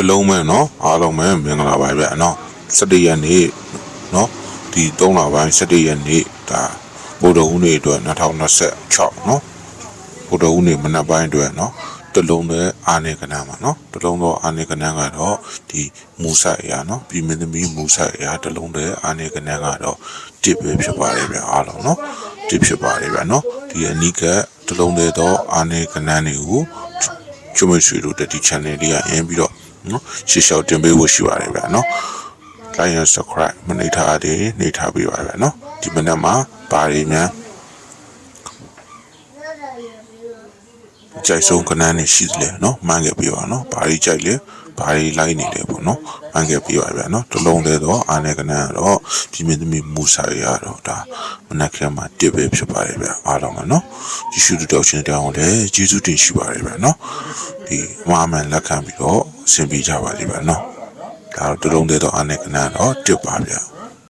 လုံးမဲနော်အားလုံးပဲမင်္ဂလာပါဗျာနော်17ရက်နေ့နော်ဒီ3လပိုင်း17ရက်နေ့ဒါဗုဒ္ဓဟူးနေ့အတွက်2026နော်ဗုဒ္ဓဟူးနေ့မနက်ပိုင်းအတွက်နော်တလုံးတဲ့အာနေကနန်းမှာနော်တလုံးတော့အာနေကနန်းကတော့ဒီမူဆိုင်အရာနော်ပြည်မင်းသမီးမူဆိုင်အရာတလုံးတဲ့အာနေကနန်းကတော့တစ်ပဲဖြစ်ပါတယ်ဗျာအားလုံးနော်တစ်ဖြစ်ပါတယ်ဗျာနော်ဒီအနိကတလုံးတဲ့တော့အာနေကနန်းတွေကိုကျွမဆွေတို့ဒီ channel လေးကအင်းပြီးတော့နော်ရှေ့လျှောက်တင်ပေးဖို့ရှိပါတယ်ဗျာနော် like and subscribe မနေထားသေးနေထားပေးပါဗျာနော်ဒီမနက်မှာဘာတွေများကြိုက်ဆုံးကနန်းနေရှိတယ်လေနော်မှန်းခဲ့ပြပါနော်ဘာတွေကြိုက်လဲဘာတွေလိုက်နေလဲပေါ့နော်မှန်းခဲ့ပြပါဗျာနော်တလုံးသေးတော့အာနေကနန်းကတော့ပြည်မင်းသမီးမူစာရတော့ဒါမနက်ခင်းမှာတစ်ပဲဖြစ်ပါတယ်ဗျာအားလုံးကနော်ဒီရှုတော့ချင်းတောင်းလည်းကျေးဇူးတင်ရှိပါတယ်ဗျာနော်ဒီမာမန်လက်ခံပြီးတော့ဆင်ပေးကြပါလိမ့်ဗျာနော်ဒါတော့တလုံးသေးတော့အာနေကနန်းတော့တစ်ပါဗျာ